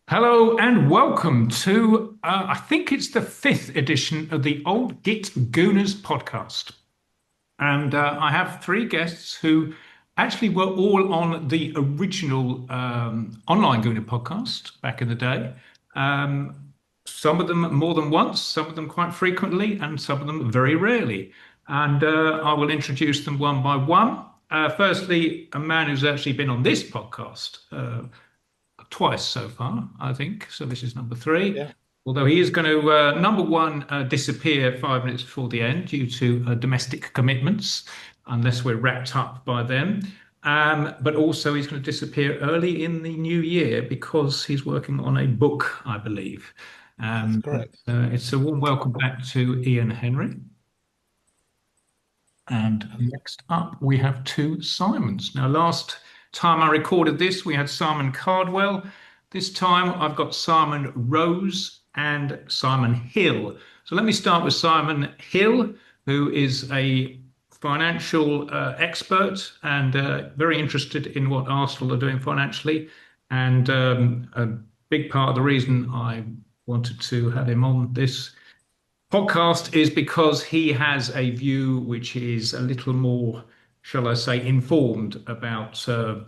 Hello and welcome to, I think it's the fifth edition of the old Git Gooners Podcast. And I have three guests who actually were all on the original online Gooner podcast back in the day. Some of them more than once, some of them quite frequently, and some of them very rarely. And I will introduce them one by one. Firstly, a man who's actually been on this podcast twice so far, I think. So this is number three. Yeah. Although he is going to, number one, disappear 5 minutes before the end due to domestic commitments, unless we're wrapped up by then. But also he's going to disappear early in the new year because he's working on a book, I believe. That's correct. It's a warm welcome back to Ian Henry. And next up, we have two Simons. Now, last time I recorded this, we had Simon Cardwell. This time, I've got Simon Rose and Simon Hill. So let me start with Simon Hill, who is a financial expert and very interested in what Arsenal are doing financially. And a big part of the reason I wanted to have him on this podcast is because he has a view which is a little more, shall I say, informed about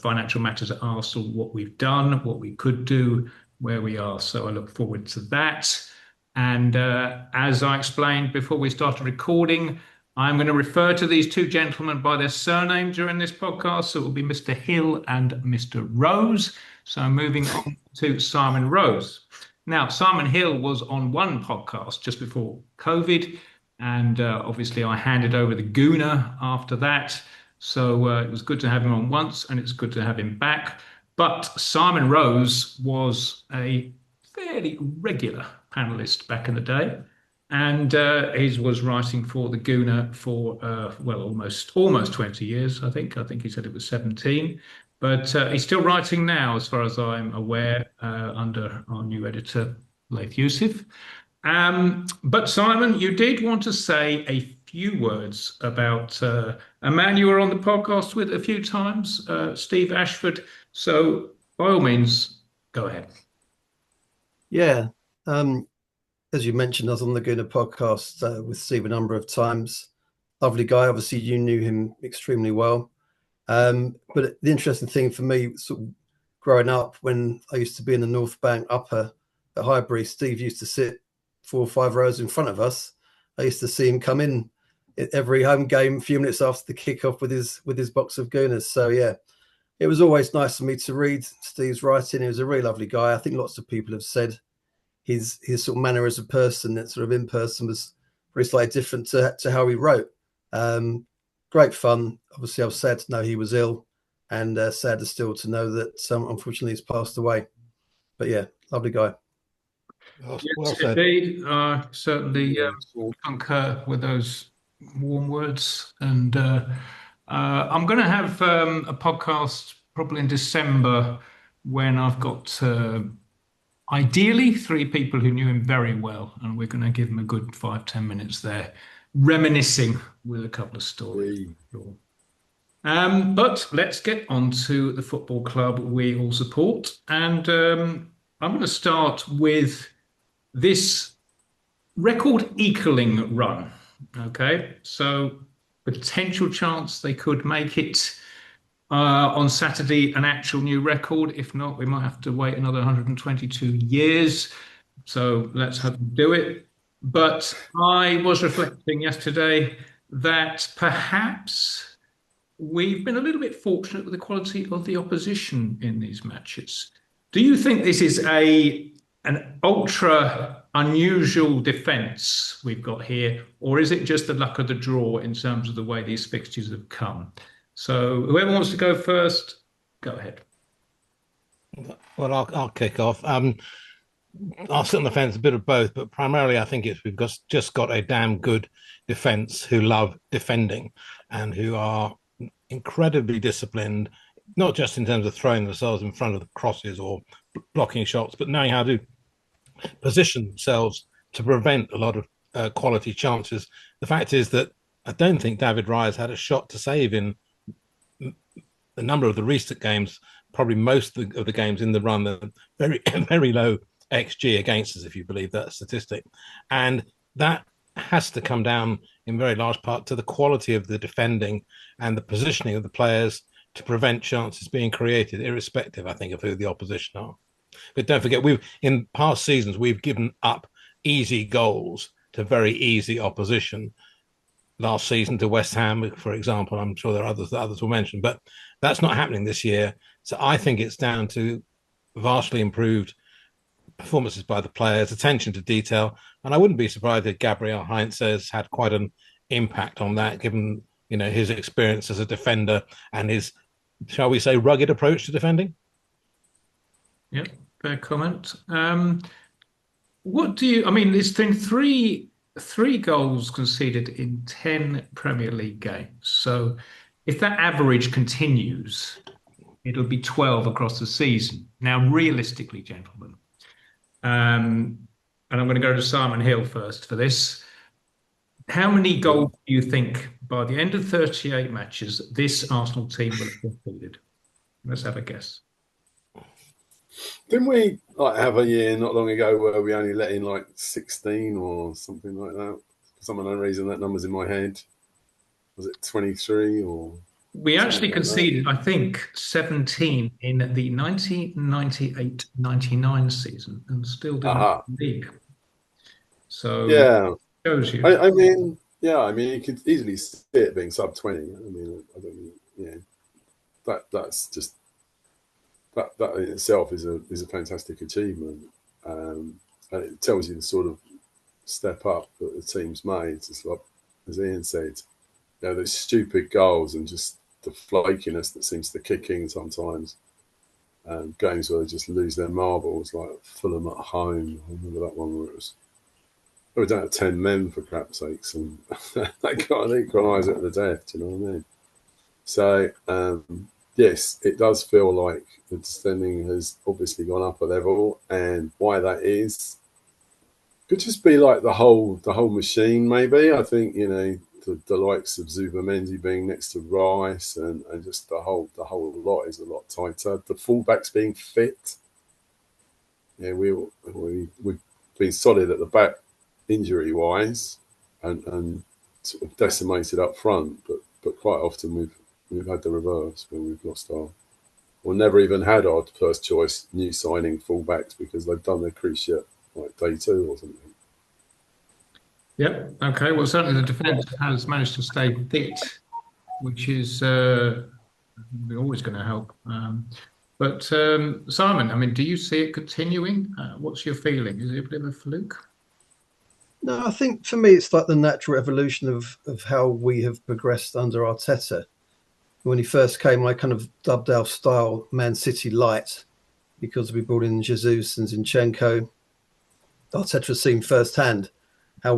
financial matters at Arsenal, what we've done, what we could do, where we are. So I look forward to that. And as I explained before we started recording, I'm going to refer to these two gentlemen by their surname during this podcast. So it will be Mr. Hill and Mr. Rose. So moving on to Simon Rose. Now, Simon Hill was on one podcast just before COVID, and obviously I handed over the Gooner after that. So it was good to have him on once, and it's good to have him back. But Simon Rose was a fairly regular panelist back in the day, and he was writing for the Gooner for almost 20 years. I think he said it was 17. But he's still writing now, as far as I'm aware, under our new editor, Laith Youssef. But Simon, you did want to say a few words about a man you were on the podcast with a few times, Steve Ashford. So by all means, go ahead. Yeah. As you mentioned, I was on the Gooner podcast with Steve a number of times. Lovely guy. Obviously, you knew him extremely well. But the interesting thing for me, sort of growing up, when I used to be in the North Bank upper at Highbury, Steve used to sit 4 or 5 rows in front of us. I used to see him come in at every home game a few minutes after the kickoff with his box of Gooners. So yeah, it was always nice for me to read Steve's writing. He was a really lovely guy. I think lots of people have said his sort of manner as a person, that sort of in person, was very slightly different to how he wrote. Great fun. Obviously, I was sad to know he was ill, and sadder still to know that unfortunately he's passed away. But yeah, lovely guy. Yes, indeed. Certainly concur with those warm words. And I'm going to have a podcast probably in December when I've got ideally 3 people who knew him very well, and we're going to give him a good 5-10 minutes there, reminiscing with a couple of stories. But let's get on to the football club we all support. And I'm going to start with this record-equaling run. Okay, so potential chance they could make it on Saturday, an actual new record. If not, we might have to wait another 122 years. So let's hope we do it. But I was reflecting yesterday that perhaps we've been a little bit fortunate with the quality of the opposition in these matches. Do you think this is an ultra unusual defence we've got here, or is it just the luck of the draw in terms of the way these fixtures have come? So whoever wants to go first, go ahead. Well, I'll kick off. I'll sit on the fence, a bit of both, but primarily I think we've just got a damn good defence who love defending and who are incredibly disciplined, not just in terms of throwing themselves in front of the crosses or blocking shots, but knowing how to position themselves to prevent a lot of quality chances. The fact is that I don't think David Raya's had a shot to save in a number of the recent games, probably most of the games in the run are very, very low XG against us, if you believe that statistic. And that has to come down in very large part to the quality of the defending and the positioning of the players to prevent chances being created, irrespective, I think, of who the opposition are. But don't forget, in past seasons, we've given up easy goals to very easy opposition. Last season to West Ham, for example, I'm sure there are others that others will mention, but that's not happening this year. So I think it's down to vastly improved performances by the players, attention to detail, and I wouldn't be surprised if Gabriel Heinz has had quite an impact on that, given his experience as a defender and his, shall we say, rugged approach to defending. Yep, fair comment. What do you? I mean, it's been three goals conceded in 10 Premier League games. So if that average continues, it'll be 12 across the season. Now, realistically, gentlemen, and I'm going to go to Simon Hill first for this. How many goals do you think by the end of 38 matches this Arsenal team will have conceded? Let's have a guess. Didn't we have a year not long ago where we only let in 16 or something like that? For some unknown reason, that number's in my head. Was it 23 or? We actually conceded, I think, 17 in the 1998-99 season and still didn't win the league. So yeah, shows you. I mean, you could easily see it being sub 20. I mean, I don't mean, that's just that in itself is a fantastic achievement, and it tells you the sort of step up that the team's made. It's like, as Ian said, those stupid goals and just the flakiness that seems to kick in sometimes. Games where they just lose their marbles, like Fulham at home. I remember that one where we don't have 10 men for crap's sakes, and they can't equalise it at the death. Do you know what I mean? So yes, it does feel like the defending has obviously gone up a level, and why that is could just be like the whole machine. Maybe I think the likes of Zubamendi being next to Rice and just the whole lot is a lot tighter. The fullbacks being fit. Yeah, we've been solid at the back injury wise, and sort of decimated up front. But quite often we've had the reverse where we've lost or never even had our first choice new signing fullbacks because they've done their cruciate like day 2 or something. Yep. Okay. Well, certainly the defence has managed to stay fit, which is always going to help. But Simon, I mean, do you see it continuing? What's your feeling? Is it a bit of a fluke? No, I think for me it's like the natural evolution of how we have progressed under Arteta. When he first came, I kind of dubbed our style Man City light because we brought in Jesus and Zinchenko. Arteta has seen firsthand how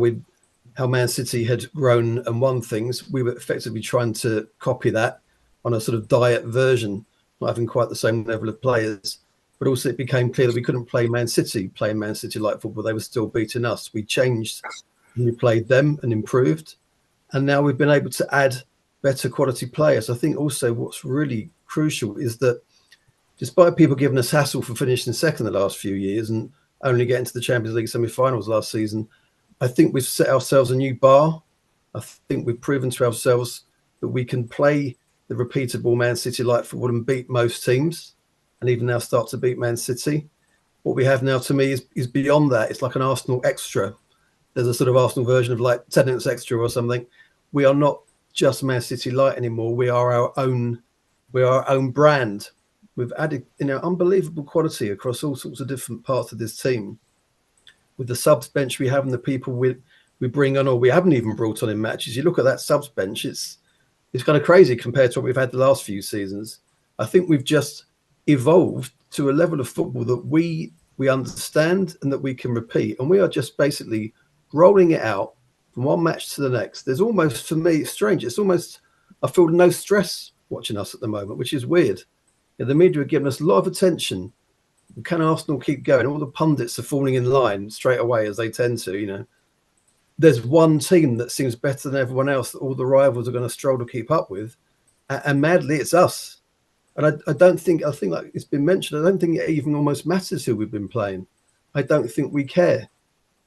Man City had grown and won things. We were effectively trying to copy that on a sort of diet version, not having quite the same level of players. But also it became clear that we couldn't play Man City like football. They were still beating us. We changed and we played them and improved. And now we've been able to add better quality players. I think also what's really crucial is that despite people giving us hassle for finishing second the last few years and only getting to the Champions League semi-finals last season, I think we've set ourselves a new bar. I think we've proven to ourselves that we can play the repeatable Man City-like football and beat most teams, and even now start to beat Man City. What we have now, to me, is beyond that. It's like an Arsenal extra. There's a sort of Arsenal version of like Tenants Extra or something. We are not just Man City light anymore. We are our own brand. We've added unbelievable quality across all sorts of different parts of this team. With the subs bench we have and the people we bring on or we haven't even brought on in matches, you look at that subs bench, it's kind of crazy compared to what we've had the last few seasons. I think we've just evolved to a level of football that we understand and that we can repeat, and we are just basically rolling it out from one match to the next. There's almost, for me, it's strange. It's almost, I feel no stress watching us at the moment, which is weird. The media are giving us a lot of attention. Can Arsenal keep going? All the pundits are falling in line straight away, as they tend to. There's one team that seems better than everyone else that all the rivals are going to stroll to keep up with, and madly, it's us. And I don't think, I think like it's been mentioned, I don't think it even almost matters who we've been playing. I don't think we care.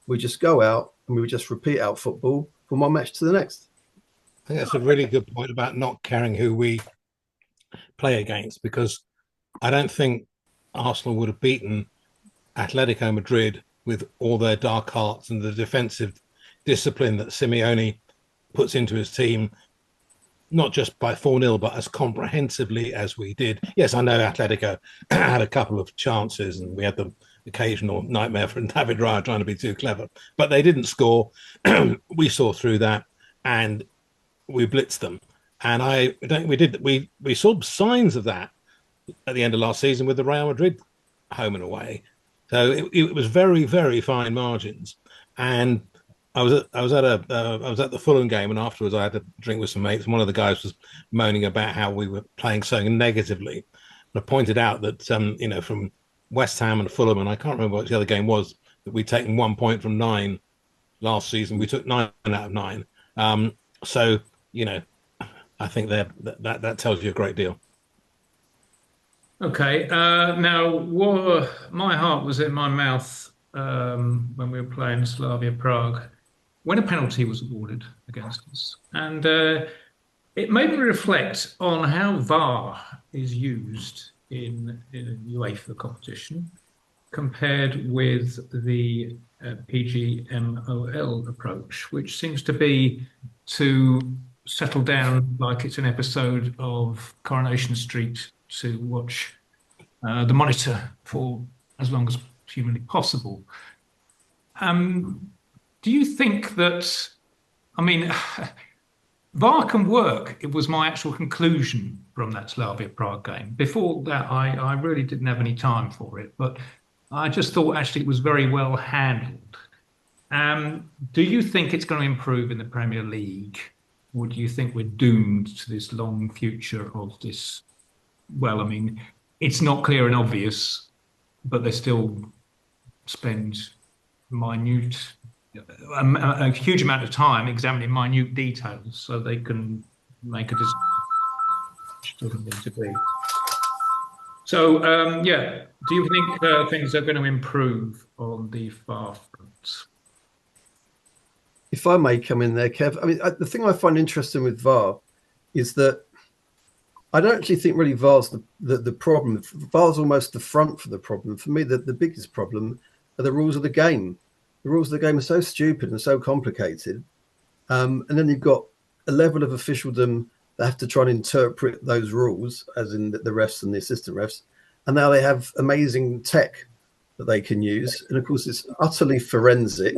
We just go out and we just repeat our football from one match to the next. I think that's a really good point about not caring who we play against, because I don't think Arsenal would have beaten Atletico Madrid with all their dark hearts and the defensive discipline that Simeone puts into his team, not just by 4-0, but as comprehensively as we did. Yes, I know Atletico had a couple of chances and we had the occasional nightmare from David Raya trying to be too clever, but they didn't score. We saw through that and we blitzed them. And we saw signs of that at the end of last season with the Real Madrid home and away. So it was very, very fine margins. And I was at the Fulham game, and afterwards I had a drink with some mates. And one of the guys was moaning about how we were playing so negatively. And I pointed out that from West Ham and Fulham, and I can't remember what the other game was, that we'd taken 1 point from 9 last season. We took 9 out of 9. So I think that tells you a great deal. Okay. Now, my heart was in my mouth when we were playing Slavia Prague, when a penalty was awarded against us. And it made me reflect on how VAR is used in UEFA competition compared with the PGMOL approach, which seems to be to settle down like it's an episode of Coronation Street to watch the monitor for as long as humanly possible. Do you think that, VAR can work? It was my actual conclusion from that Slavia Prague game. Before that, I really didn't have any time for it, but I just thought actually it was very well handled. Do you think it's going to improve in the Premier League? Or do you think we're doomed to this long future of this? Well, it's not clear and obvious, but they still spend a huge amount of time examining minute details so they can make a decision which doesn't need to be. So, do you think things are going to improve on the VAR front? If I may come in there, Kev, the thing I find interesting with VAR is that I don't actually think really VAR's the problem. VAR's almost the front for the problem. For me, the biggest problem are the rules of the game. The rules of the game are so stupid and so complicated. And then you've got a level of officialdom that have to try and interpret those rules, as in the refs and the assistant refs. And now they have amazing tech that they can use. And of course, it's utterly forensic.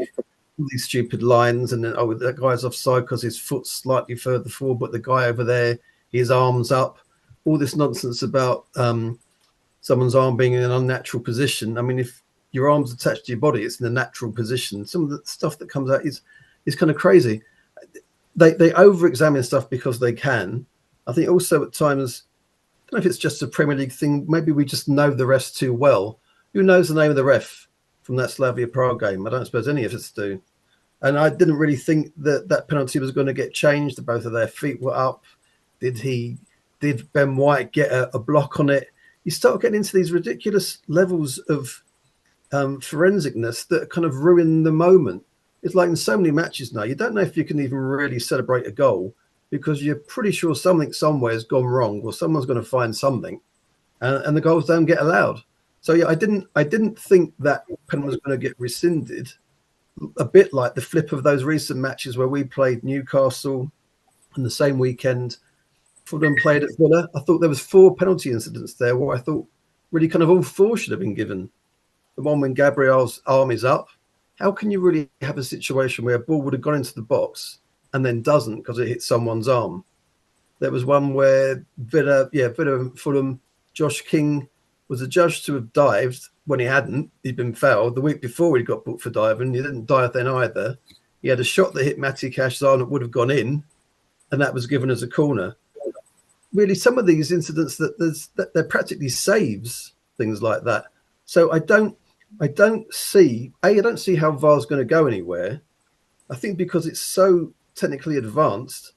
These stupid lines, and then that guy's offside because his foot's slightly further forward, but the guy over there, his arm's up. All this nonsense about someone's arm being in an unnatural position. If your arm's attached to your body, it's in a natural position. Some of the stuff that comes out is kind of crazy. They over-examine stuff because they can. I think also at times, I don't know if it's just a Premier League thing. Maybe we just know the refs too well. Who knows the name of the ref from that Slavia Prague game? I don't suppose any of us do. And I didn't really think that penalty was going to get changed. Both of their feet were up. Did Ben White get a block on it? You start getting into these ridiculous levels of forensicness that kind of ruin the moment. It's like in so many matches now, you don't know if you can even really celebrate a goal because you're pretty sure something somewhere has gone wrong or someone's going to find something, and the goals don't get allowed. So yeah, I didn't think that pen was going to get rescinded. A bit like the flip of those recent matches where we played Newcastle on the same weekend. Fulham played at Villa. I thought there was 4 penalty incidents there where I thought really kind of all 4 should have been given. The one when Gabriel's arm is up. How can you really have a situation where a ball would have gone into the box and then doesn't because it hit someone's arm? There was one where Villa and Fulham, Josh King was adjudged to have dived when he hadn't. He'd been fouled. The week before he got booked for diving. He didn't dive then either. He had a shot that hit Matty Cash's arm that would have gone in, and that was given as a corner. Really, some of these incidents that they're practically saves, things like that. So I don't see how VAR's going to go anywhere. I think because it's so technically advanced,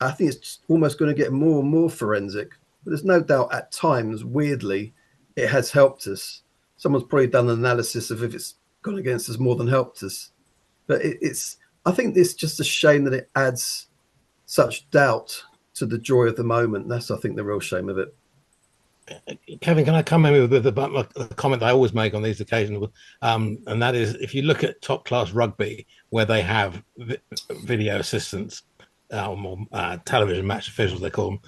I think it's almost going to get more and more forensic But there's no doubt at times, weirdly, it has helped us. Someone's probably done an analysis of if it's gone against us more than helped us. But I think it's just a shame that it adds such doubt to the joy of the moment. That's, I think, the real shame of it. Kevin, can I come in with a comment that I always make on these occasions? And that is, if you look at top class rugby, where they have video assistants, or television match officials, they call them,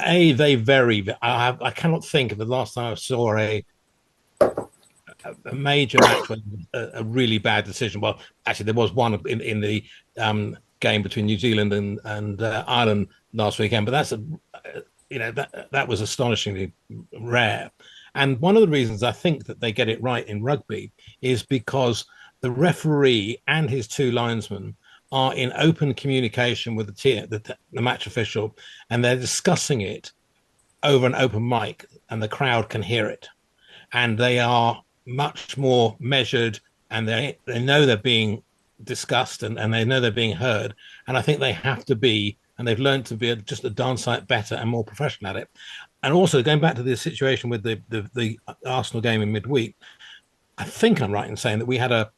they vary. I cannot think of the last time I saw a major match with a really bad decision. Well, actually, there was one in the game between New Zealand and Ireland last weekend, but that's that was astonishingly rare. And one of the reasons I think that they get it right in rugby is because the referee and his two linesmen are in open communication with the match official, and they're discussing it over an open mic, and the crowd can hear it. And they are much more measured, and they know they're being discussed, and they know they're being heard. And I think they have to be, and they've learned to be just a darn sight better and more professional at it. And also, going back to the situation with the Arsenal game in midweek, I think I'm right in saying that we had a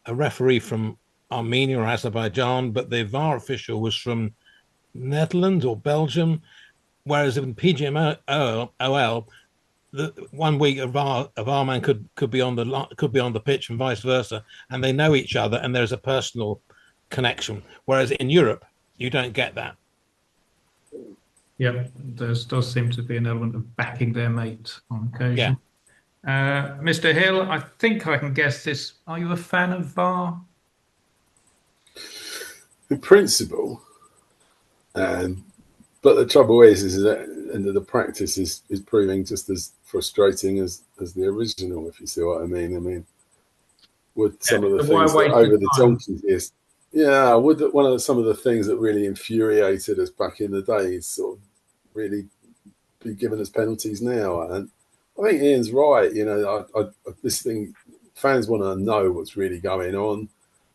referee from Armenia or Azerbaijan, but the VAR official was from Netherlands or Belgium, whereas in PGMOL, the 1 week a VAR man could be on the pitch and vice versa, and they know each other and there's a personal connection. Whereas in Europe, you don't get that. Yeah, there does seem to be an element of backing their mate on occasion. Yeah. Mr. Hill, I think I can guess this. Are you a fan of VAR? In principle, but the trouble is that the practice is proving just as frustrating as the original, if you see what I mean. I mean, would some of the things that over the donkey is, would some of the things that really infuriated us back in the day sort of really be given as penalties now? And I think Ian's right. This thing, fans want to know what's really going on,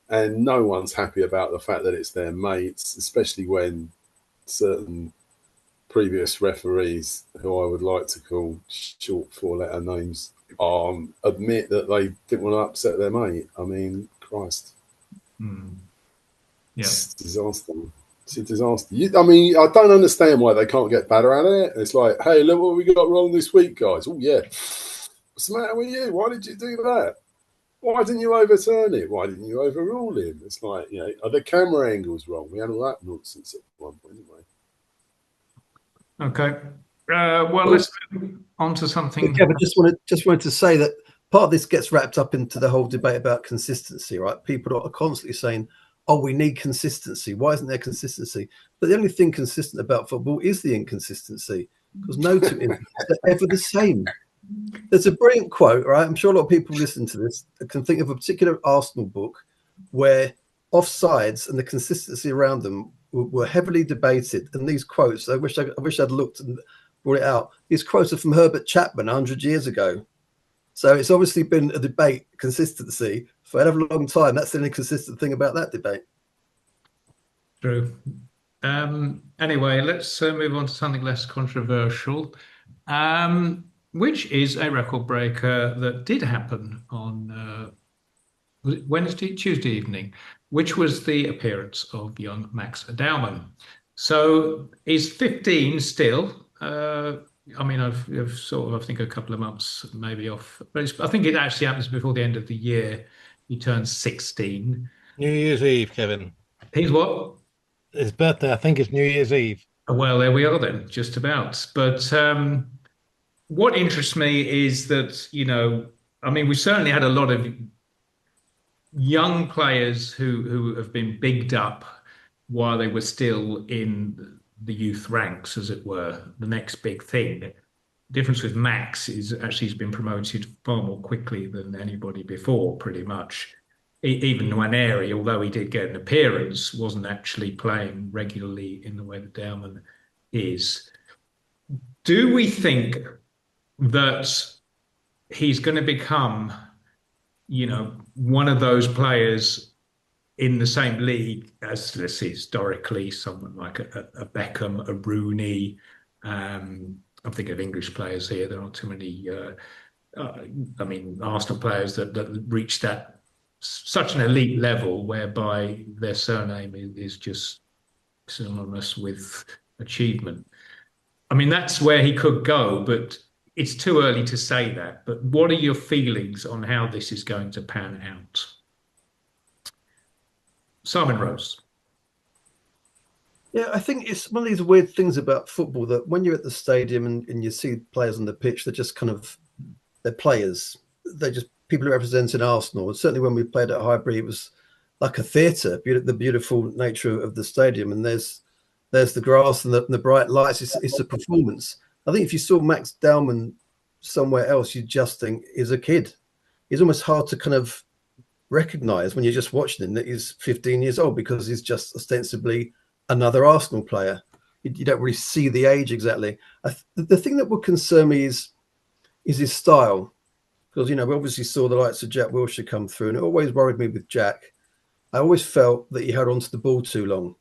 and no one's happy about the fact that it's their mates, especially when certain previous referees, who I would like to call short four-letter names, admit that they didn't want to upset their mate. I mean, Christ. Yeah. It's a disaster. It's a disaster. I don't understand why they can't get better at it. It's like, hey, look what we got wrong this week, guys. Oh, yeah. What's the matter with you? Why did you do that? Why didn't you overturn it? Why didn't you overrule him? It's like, are the camera angles wrong? We had all that nonsense at one point, anyway. Okay. Well, let's move on to something. Kevin, just wanted to say that part of this gets wrapped up into the whole debate about consistency, right? People are constantly saying, oh, we need consistency. Why isn't there consistency? But the only thing consistent about football is the inconsistency, because no two instances are ever the same. There's a brilliant quote, right? I'm sure a lot of people listen to this can think of a particular Arsenal book where offsides and the consistency around them were heavily debated. And these quotes, I wish I'd looked and brought it out. These quotes are from Herbert Chapman 100 years ago. So it's obviously been a debate, consistency, for a hell of a long time. That's the only consistent thing about that debate. True. Anyway, let's move on to something less controversial, which is a record breaker that did happen on Tuesday evening, which was the appearance of young Max Dowman. So he's 15 still. I've sort of, I think, a couple of months maybe off, but I think it actually happens before the end of the year. He turns 16. New Year's Eve, Kevin. He's what? His birthday, I think, is New Year's Eve. Well, there we are then, just about. But what interests me is that, we certainly had a lot of young players who have been bigged up while they were still in the youth ranks, as it were, the next big thing. The difference with Max is actually he's been promoted far more quickly than anybody before, pretty much. Even Nwaneri, although he did get an appearance, wasn't actually playing regularly in the way that Dowman is. Do we think that he's going to become, one of those players in the same league as, let's see, historically, someone like a Beckham, a Rooney, I'm thinking of English players here. There aren't too many. I mean, Arsenal players that reach that such an elite level whereby their surname is just synonymous with achievement. I mean, that's where he could go, but it's too early to say that. But what are your feelings on how this is going to pan out? Simon Rose. Yeah, I think it's one of these weird things about football that when you're at the stadium and you see players on the pitch, they're just kind of, they're players. They're just people who represent Arsenal. And certainly when we played at Highbury, it was like a theatre, the beautiful nature of the stadium. And there's the grass and the bright lights. It's a performance. I think if you saw Max Dowman somewhere else, you just think he's a kid. He's almost hard to kind of recognise when you're just watching him that he's 15 years old because he's just ostensibly another Arsenal player. You don't really see the age exactly. The thing that would concern me is his style, because we obviously saw the likes of Jack Wilshere come through, and it always worried me with Jack. I always felt that he held onto the ball too long,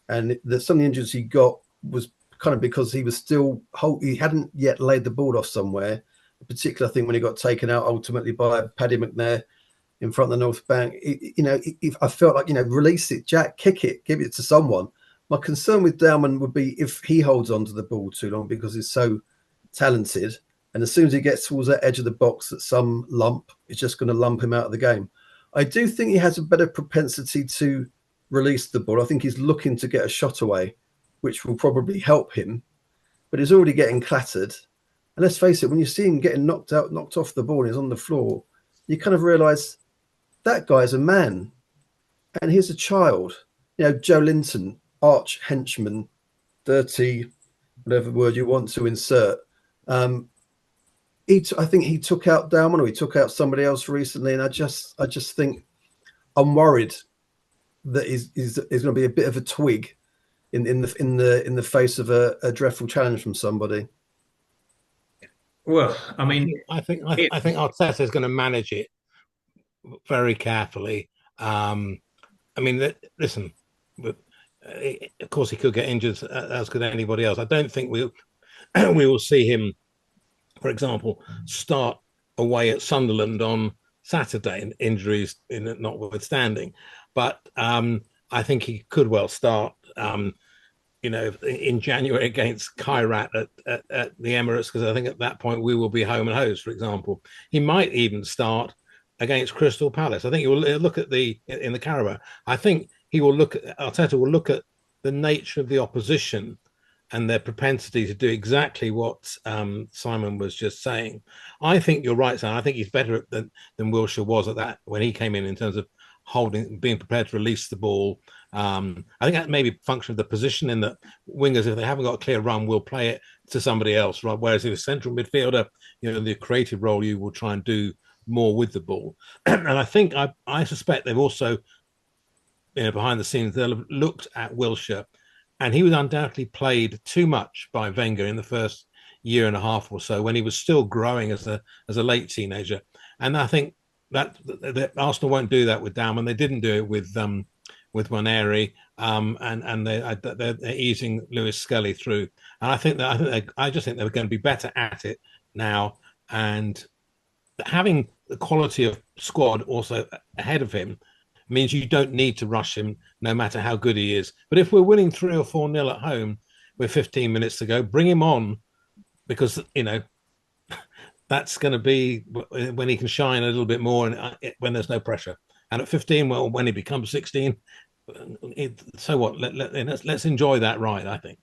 and that some of the injuries he got was kind of because he was still he hadn't yet laid the ball off somewhere. In particular, I think when he got taken out ultimately by Paddy McNair in front of the North Bank, I felt like release it, Jack, kick it, give it to someone. My concern with Dowman would be if he holds on to the ball too long because he's so talented, and as soon as he gets towards that edge of the box, that some lump is just going to lump him out of the game. I do think he has a better propensity to release the ball. I think he's looking to get a shot away, which will probably help him, but he's already getting clattered. And let's face it, when you see him getting knocked off the ball and he's on the floor, you kind of realise that guy's a man and he's a child. Joe Linton, arch henchman, dirty, whatever word you want to insert. I think he took out Dowman, or he took out somebody else recently, and I just think I'm worried that he's going to be a bit of a twig in the face of a dreadful challenge from somebody. Well, I mean, I think Arteta is going to manage it very carefully. Listen. Of course, he could get injured, as could anybody else. I don't think we will see him, for example, start away at Sunderland on Saturday, injuries notwithstanding. But I think he could well start, in January against Kairat at the Emirates, because I think at that point we will be home and host, for example. He might even start against Crystal Palace. I think he will look at in the Carabao. I think Arteta will look at the nature of the opposition and their propensity to do exactly what Simon was just saying. I think you're right, Simon. I think he's better than Wilshere was at that when he came in terms of being prepared to release the ball. I think that may be a function of the position in that wingers, if they haven't got a clear run, will play it to somebody else, right? Whereas if a central midfielder, the creative role, you will try and do more with the ball. And I think I suspect they've also, behind the scenes, they'll have looked at Wilshere, and he was undoubtedly played too much by Wenger in the first year and a half or so when he was still growing as a late teenager. And I think that Arsenal won't do that with Dowman. They didn't do it with Waneri, and they're easing Lewis Scully through. And I just think they're going to be better at it now, and having the quality of squad also ahead of him means you don't need to rush him no matter how good he is. But if we're winning 3 or 4-0 at home with 15 minutes to go, bring him on, because that's going to be when he can shine a little bit more and when there's no pressure. And at 15, well, when he becomes 16, so what? Let's enjoy that ride, I think.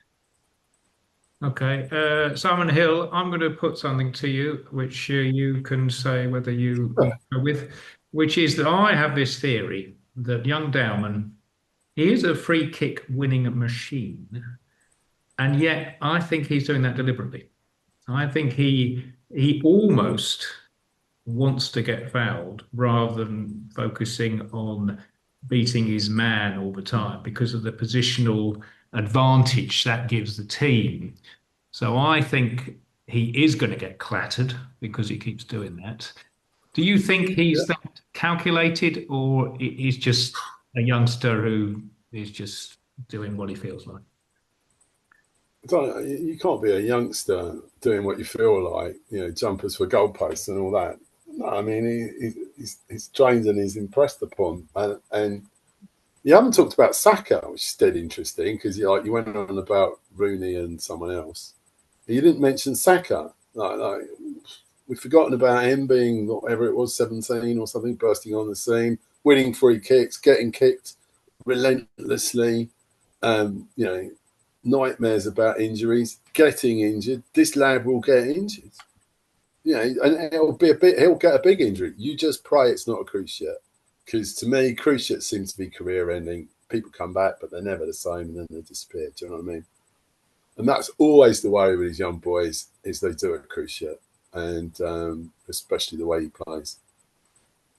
Okay, Simon Hill, I'm going to put something to you, which you can say whether you go with, which is that I have this theory that young Dowman, he is a free kick winning machine, and yet I think he's doing that deliberately. I think he almost wants to get fouled rather than focusing on beating his man all the time because of the positional advantage that gives the team. So I think he is going to get clattered because he keeps doing that. Do you think he's that calculated, or he's just a youngster who is just doing what he feels like? You can't be a youngster doing what you feel like, jumpers for goalposts and all that. No, I mean, he's trained and he's impressed upon. And you haven't talked about Saka, which is dead interesting, because you went on about Rooney and someone else. You didn't mention Saka. Like we've forgotten about him being whatever it was, 17 or something, bursting on the scene, winning free kicks, getting kicked relentlessly, nightmares about injuries, getting injured. This lad will get injured. And he'll get a big injury. You just pray it's not a cruciate. Because to me, cruciates seem to be career-ending. People come back, but they're never the same, and then they disappear. Do you know what I mean? And that's always the worry with these young boys, is they do a cruciate, and especially the way he plays.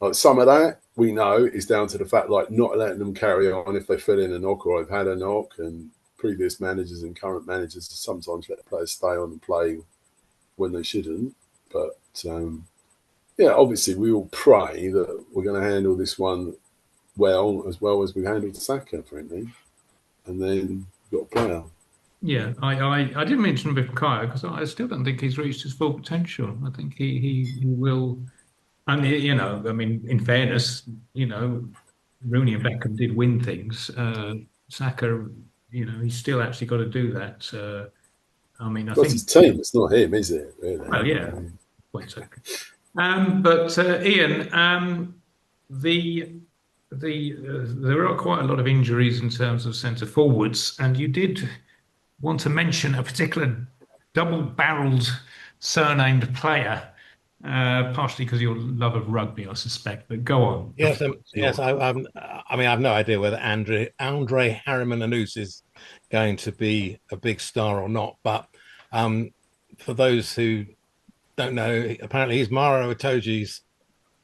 Like some of that, we know, is down to the fact, like, not letting them carry on if they fill in a knock or they've had a knock, and previous managers and current managers sometimes let players stay on and play when they shouldn't. But obviously we all pray that we're going to handle this one well as we handled Saka, frankly, and then we've got a player. Yeah, I did mention Bukayo because I still don't think he's reached his full potential. I think he will. And in fairness, Rooney and Beckham did win things. Saka, he's still actually got to do that. I think his team. It's not him, is it? Really? Well, yeah. Wait a second. But Ian, there are quite a lot of injuries in terms of centre forwards, and you did want to mention a particular double-barrelled surnamed player, partially because of your love of rugby, I suspect. But go on. Yes, I have no idea whether Andre Harriman-Anus is going to be a big star or not. But for those who don't know, apparently he's Maro Itoje's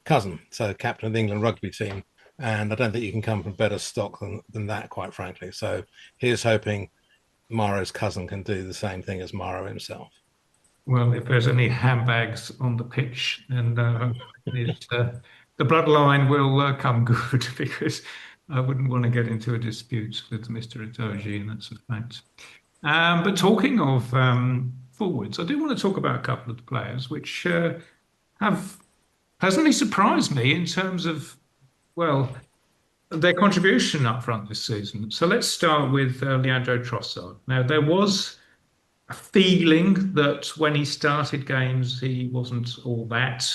cousin, so captain of the England rugby team. And I don't think you can come from better stock than that, quite frankly. So here's hoping Maro's cousin can do the same thing as Maro himself. Well, if there's any handbags on the pitch, then the bloodline will come good, because I wouldn't want to get into a dispute with Mr. Itoje, and that's a fact. But talking of forwards, I do want to talk about a couple of the players which have pleasantly surprised me in terms of, their contribution up front this season. So let's start with Leandro Trossard. Now, there was a feeling that when he started games, he wasn't all that.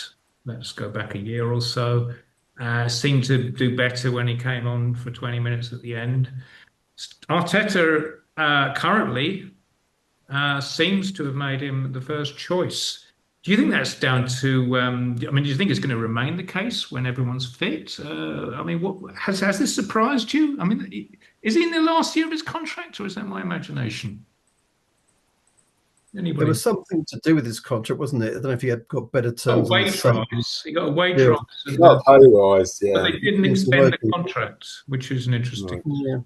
Let's go back a year or so. Seemed to do better when he came on for 20 minutes at the end. Arteta currently seems to have made him the first choice. Do you think that's down to? Do you think it's going to remain the case when everyone's fit? What has this surprised you? Is he in the last year of his contract, or is that my imagination? Anybody? There was something to do with his contract, wasn't it? I don't know if he had got better terms. He got a wage rise. He got a pay rise, yeah. But they didn't extend the contract, which is an interesting. Yeah.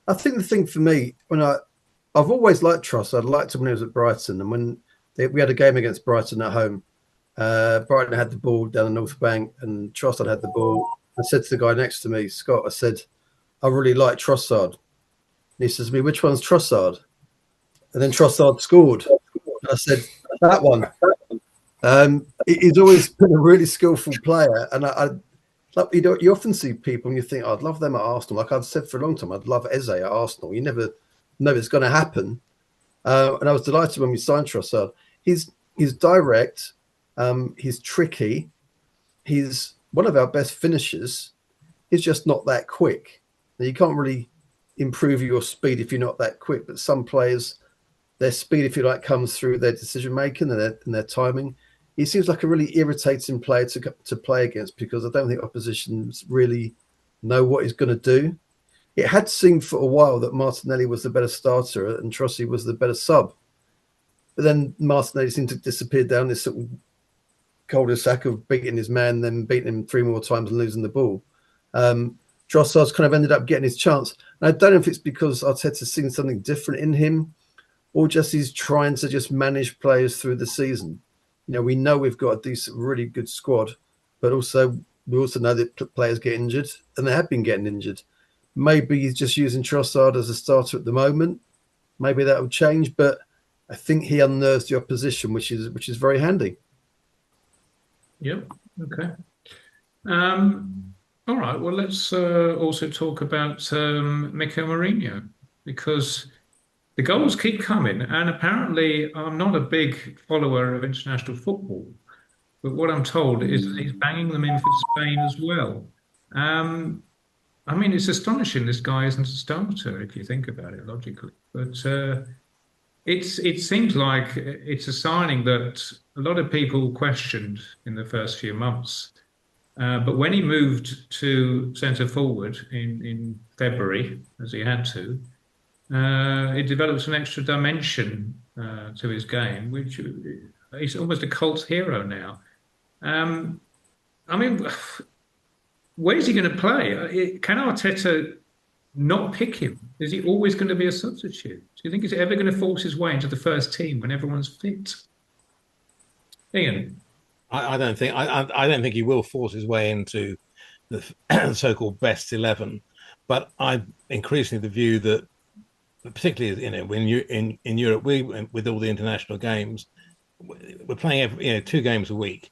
I think the thing for me, I've always liked Trossard. I liked him when he was at Brighton, and when we had a game against Brighton at home, Brighton had the ball down the North Bank, and Trossard had the ball. I said to the guy next to me, Scott, I said, I really like Trossard. And he says to me, which one's Trossard? And then Trossard scored. And I said, that one. He's always been a really skillful player. And you often see people and you think, I'd love them at Arsenal. Like I've said for a long time, I'd love Eze at Arsenal. You never know it's going to happen. And I was delighted when we signed Trossard. He's direct. He's tricky. He's one of our best finishers. He's just not that quick. Now, you can't really improve your speed if you're not that quick. But some players, their speed, if you like, comes through their decision making and their timing. He seems like a really irritating player to play against, because I don't think oppositions really know what he's going to do. It had seemed for a while that Martinelli was the better starter and Trossard was the better sub. But then Martinelli seemed to disappear down this sort of cul-de-sac of beating his man, then beating him 3 more times and losing the ball. Trossard's kind of ended up getting his chance. And I don't know if it's because Arteta's seen something different in him, or just he's trying to just manage players through the season. We know we've got a decent, really good squad, but we also know that players get injured, and they have been getting injured. Maybe he's just using Trossard as a starter at the moment, maybe that will change. But I think he unnerves the opposition, which is very handy. Yep. Okay. All right. Well, let's also talk about Mikel Merino, because the goals keep coming, and apparently I'm not a big follower of international football, but what I'm told is that he's banging them in for Spain as well. I mean, it's astonishing this guy isn't a starter if you think about it logically, but it seems like it's a signing that a lot of people questioned in the first few months. But when he moved to centre forward in February, as he had to, it develops an extra dimension to his game, which he's almost a cult hero now. I mean, where's he going to play? Can Arteta not pick him? Is he always going to be a substitute? Do you think he's ever going to force his way into the first team when everyone's fit? Ian? I don't think I don't think he will force his way into the so-called best 11, but I'm increasingly the view that, particularly when you in Europe, we with all the international games, we're playing 2 games a week,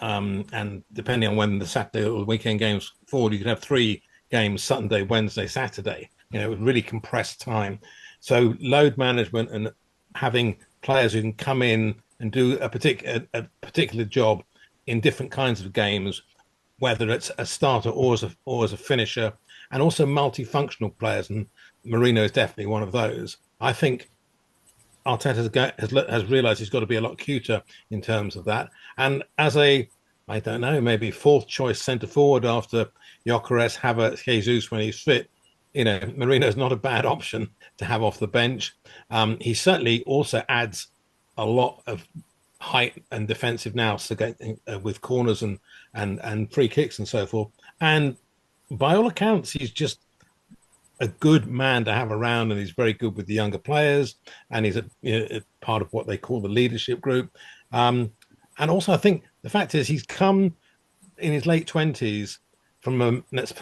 and depending on when the Saturday or weekend games fall, you could have 3 games: Sunday, Wednesday, Saturday. With really compressed time. So load management and having players who can come in and do a particular job in different kinds of games, whether it's a starter or as a finisher, and also multifunctional players. And Merino is definitely one of those. I think Arteta has realised he's got to be a lot cuter in terms of that. And as I don't know, maybe 4th choice centre forward after Gyökeres, Havertz, Jesus when he's fit, Merino is not a bad option to have off the bench. He certainly also adds a lot of height and defensive nous with corners and free kicks and so forth. And by all accounts, he's just a good man to have around, and he's very good with the younger players, and he's a part of what they call the leadership group. And also, I think the fact is he's come in his late 20s from let's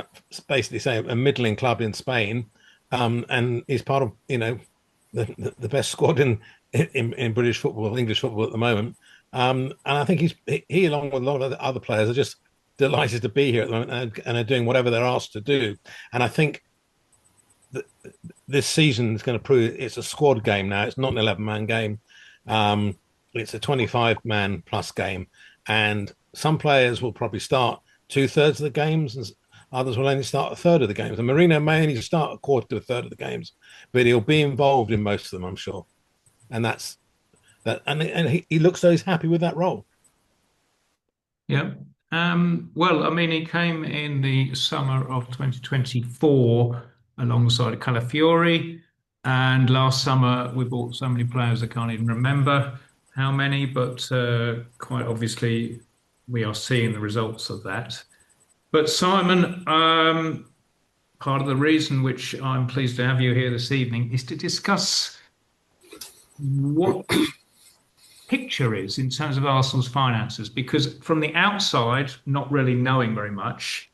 basically say a middling club in Spain, and he's part of the best squad in British football, English football at the moment. And I think he along with a lot of other players are just delighted to be here at the moment and are doing whatever they're asked to do. And I think that this season is going to prove it's a squad game now. It's not an 11-man game. It's a 25-man plus game, and some players will probably start 2/3 of the games, and others will only start 1/3 of the games. And Merino may only start 1/4 to 1/3 of the games, but he'll be involved in most of them, I'm sure. And that's that. And he looks so he's happy with that role. Yeah. Well, I mean, he came in the summer of 2024 alongside Calafiori, and last summer we bought so many players I can't even remember how many, but quite obviously we are seeing the results of that. But Simon, part of the reason which I'm pleased to have you here this evening is to discuss what picture is in terms of Arsenal's finances, because from the outside, not really knowing very much,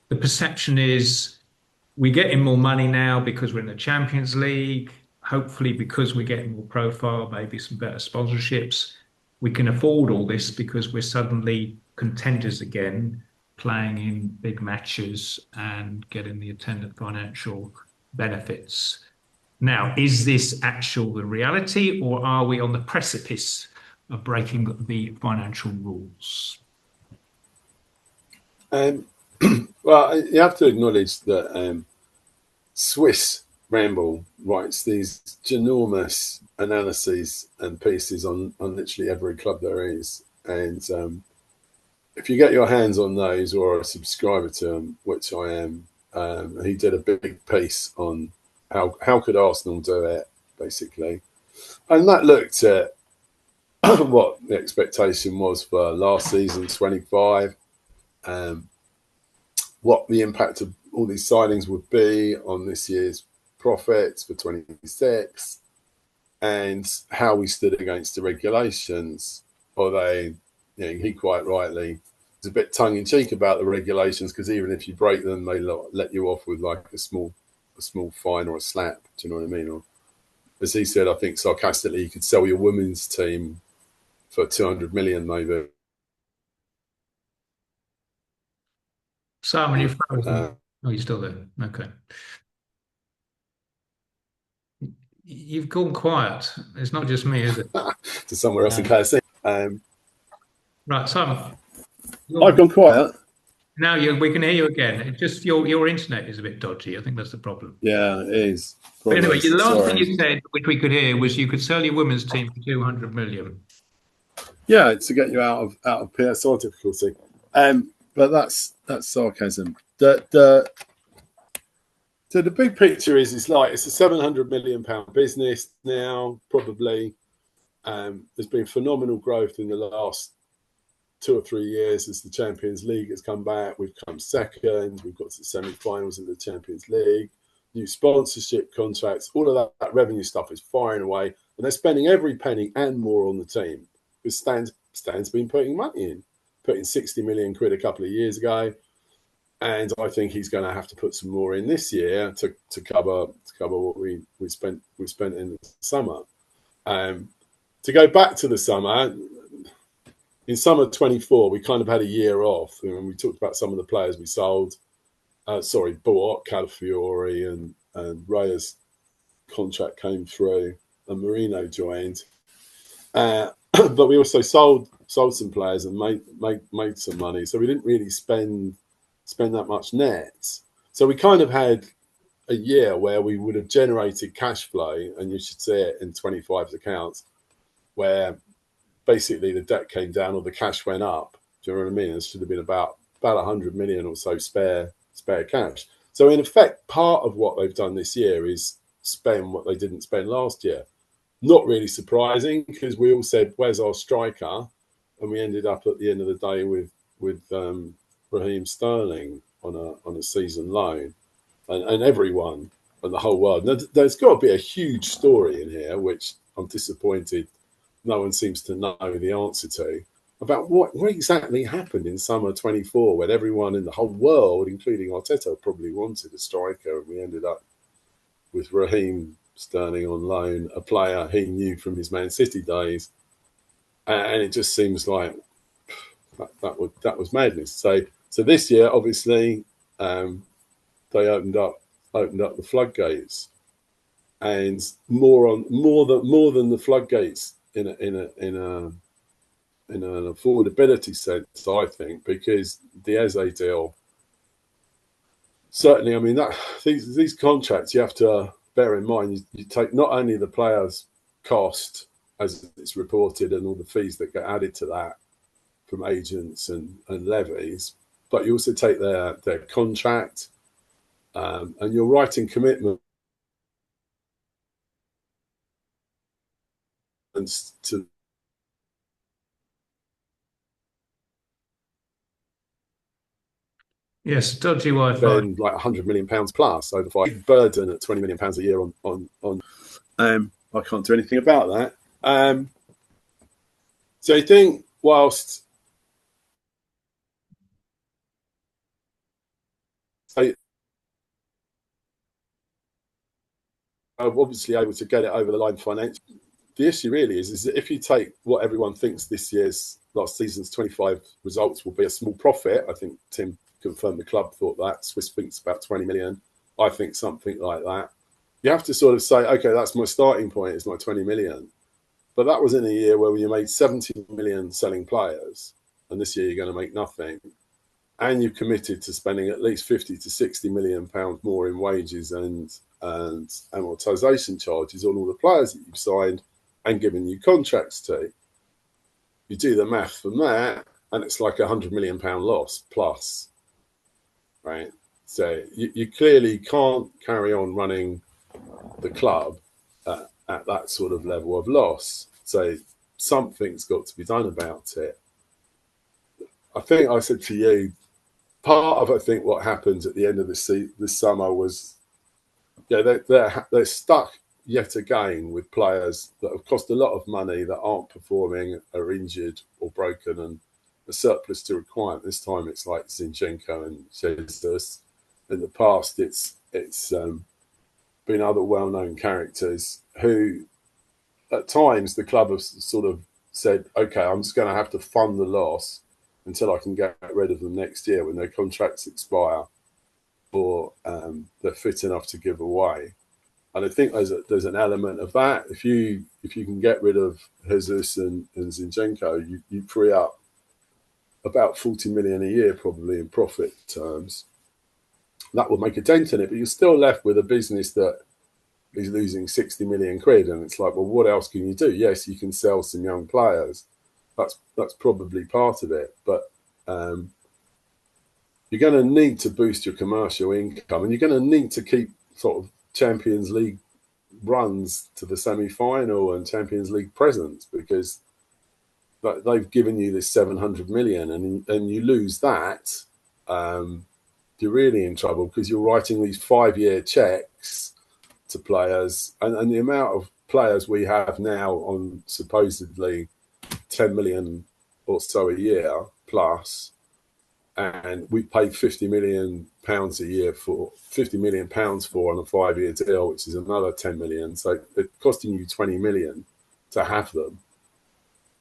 the perception is we're getting more money now because we're in the Champions League, hopefully because we're getting more profile, maybe some better sponsorships. We can afford all this because we're suddenly contenders again, playing in big matches and getting the attendant financial benefits. Now, is this actual the reality, or are we on the precipice of breaking the financial rules? Well, you have to acknowledge that Swiss Ramble writes these ginormous analyses and pieces on literally every club there is. And if you get your hands on those or are a subscriber to them, which I am, he did a big piece on how could Arsenal do it, basically. And that looked at what the expectation was for last season, 25, what the impact of all these signings would be on this year's profits for 26, and how we stood against the regulations. Although, he quite rightly is a bit tongue-in-cheek about the regulations, because even if you break them, they let you off with like a small fine or a slap. Do you know what I mean? as he said, I think sarcastically, you could sell your women's team for 200 million maybe. Simon, you've frozen. Oh, you're still there. Okay. You've gone quiet. It's not just me, is it? To somewhere else in KFC. Right, Simon. I've gone quiet. Now we can hear you again. It's just your internet is a bit dodgy. I think that's the problem. Yeah, it is. But anyway, the last thing you said, which we could hear, was you could sell your women's team for 200 million. Yeah, to get you out of PSR difficulty. But that's sarcasm. So the big picture is it's a £700 million business now, probably. There's been phenomenal growth in the last 2 or 3 years as the Champions League has come back. We've come second. We've got to the semi-finals of the Champions League. New sponsorship contracts. All of that revenue stuff is firing away. And they're spending every penny and more on the team. Because Stan's been putting money in. Putting 60 million quid a couple of years ago. And I think he's going to have to put some more in this year to cover what we spent in the summer. To go back to the summer, in summer 24, we kind of had a year off. And we talked about some of the players we sold. Bought Calafiori and Raya's contract came through, and Merino joined. But we also sold some players and made some money. So we didn't really spend that much net. So we kind of had a year where we would have generated cash flow, and you should see it in 25's accounts, where basically the debt came down or the cash went up. Do you know what I mean? There should have been about 100 million or so spare cash. So in effect, part of what they've done this year is spend what they didn't spend last year. Not really surprising, because we all said, where's our striker? And we ended up at the end of the day with Raheem Sterling on a season loan, and everyone and the whole world. Now, there's got to be a huge story in here, which I'm disappointed no one seems to know the answer to, about what exactly happened in summer 24 when everyone in the whole world, including Arteta, probably wanted a striker, and we ended up with Raheem Sterling on loan, a player he knew from his Man City days, and it just seems like that was madness. So this year, obviously, they opened up the floodgates, and more than the floodgates in an affordability sense, I think, because the Eze deal. Certainly, I mean these contracts, you have to bear in mind. You take not only the players' cost as it's reported and all the fees that get added to that from agents and levies, but you also take their contract, and you're writing commitments to Yes, dodgy Wi-Fi. spend like £100 million plus over 5 burden at £20 million a year on. I can't do anything about that. So I think whilst I'm obviously able to get it over the line financially, the issue really is that if you take what everyone thinks last season's 25 results will be a small profit, I think Tim confirmed the club thought that. Swiss thinks about 20 million. I think something like that. You have to sort of say, okay, that's my starting point, it's my 20 million. But that was in a year where you made 70 million selling players, and this year you're going to make nothing. And you've committed to spending at least 50 to 60 million pounds more in wages and amortization charges on all the players that you've signed and given new contracts to. You do the math from that, and it's like £100 million loss plus, right? So you clearly can't carry on running the club at that sort of level of loss. So something's got to be done about it. I think I said to you, part of, I think, what happened at the end of this summer was, they're stuck yet again with players that have cost a lot of money that aren't performing, are injured or broken, and a surplus to requirement. This time it's like Zinchenko and Jesus. In the past, it's been other well-known characters who, at times, the club have sort of said, okay, I'm just going to have to fund the loss until I can get rid of them next year when their contracts expire or they're fit enough to give away. And I think there's an element of that. If you can get rid of Jesus and Zinchenko, you free up about 40 million a year probably in profit terms. That will make a dent in it, but you're still left with a business that is losing 60 million quid. And it's like, well, what else can you do? Yes, you can sell some young players. That's probably part of it. But you're going to need to boost your commercial income, and you're going to need to keep sort of Champions League runs to the semi-final and Champions League presence, because they've given you this 700 million and you lose that, you're really in trouble, because you're writing these 5-year checks to players, and the amount of players we have now on supposedly 10 million or so a year plus, and we paid 50 million pounds a year for 50 million pounds for on a 5-year deal, which is another 10 million. So it's costing you 20 million to have them.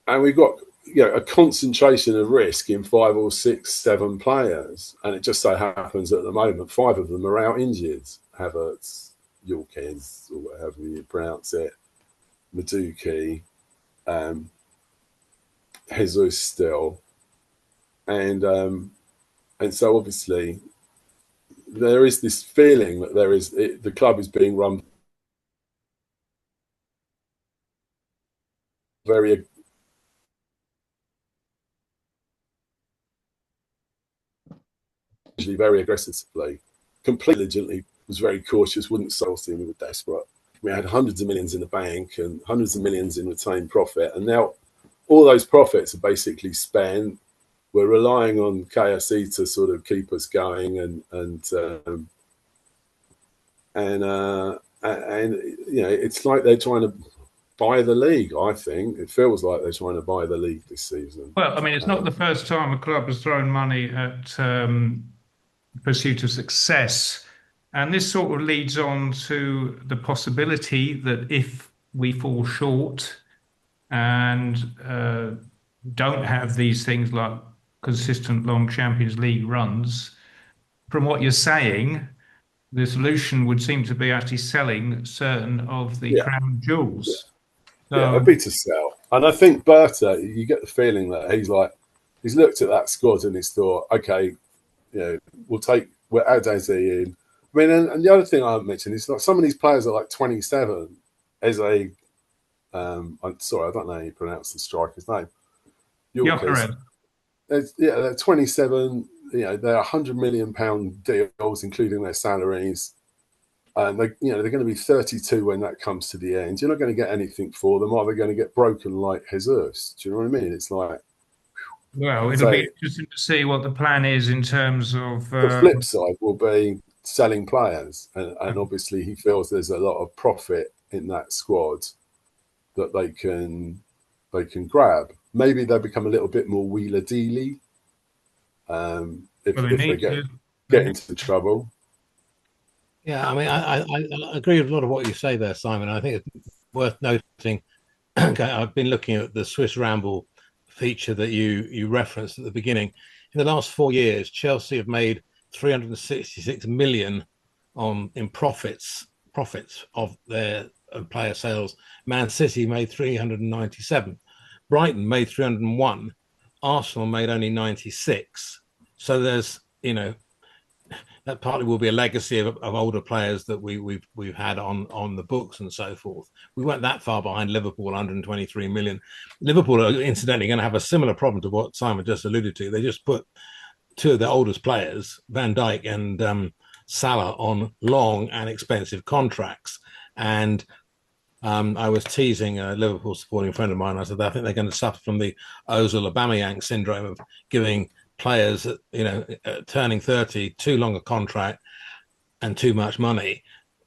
And we've got a concentration of risk in 5 or 6, 7 players. And it just so happens at the moment, 5 of them are out injured. Havertz, Yorkes, or whatever you pronounce it, Maduki, Jesus still. And so obviously there is this feeling that the club is being run very aggressively, completely legitimately, was very cautious, wouldn't sell soon, we were desperate. We had hundreds of millions in the bank and hundreds of millions in retained profit. And now all those profits are basically spent. We're relying on KSE to sort of keep us going, and it's like they're trying to buy the league. I think it feels like they're trying to buy the league this season. Well, I mean, it's not the first time a club has thrown money at pursuit of success, and this sort of leads on to the possibility that if we fall short and don't have these things like consistent long Champions League runs, from what you're saying, the solution would seem to be actually selling certain of the crown jewels. Yeah, it'd be to sell. And I think Berta, you get the feeling that he's looked at that squad and he's thought, okay, we'll add Daisy in. I mean, and the other thing I haven't mentioned is like some of these players are like 27. I'm sorry, I don't know how you pronounce the striker's name. They're 27. They're £100 million deals, including their salaries. And they're going to be 32 when that comes to the end. You're not going to get anything for them. Are they going to get broken like Jesus? Do you know what I mean? It's like, well, it'll be interesting to see what the plan is in terms of. The flip side will be selling players, and obviously he feels there's a lot of profit in that squad that they can grab. Maybe they become a little bit more wheeler-dealy if they get into trouble. Yeah, I mean, I agree with a lot of what you say there, Simon. I think it's worth noting. I've been looking at the Swiss Ramble feature that you referenced at the beginning. In the last 4 years, Chelsea have made 366 million in profits of their player sales. Man City made 397. Brighton made 301. Arsenal made only 96. So there's, that partly will be a legacy of older players that we've had on the books and so forth. We weren't that far behind Liverpool, 123 million. Liverpool are incidentally going to have a similar problem to what Simon just alluded to. They just put 2 of their oldest players, Van Dijk and Salah, on long and expensive contracts. And I was teasing a Liverpool supporting friend of mine. I said, I think they're going to suffer from the Ozil Aubameyang syndrome of giving players, turning 30, too long a contract and too much money.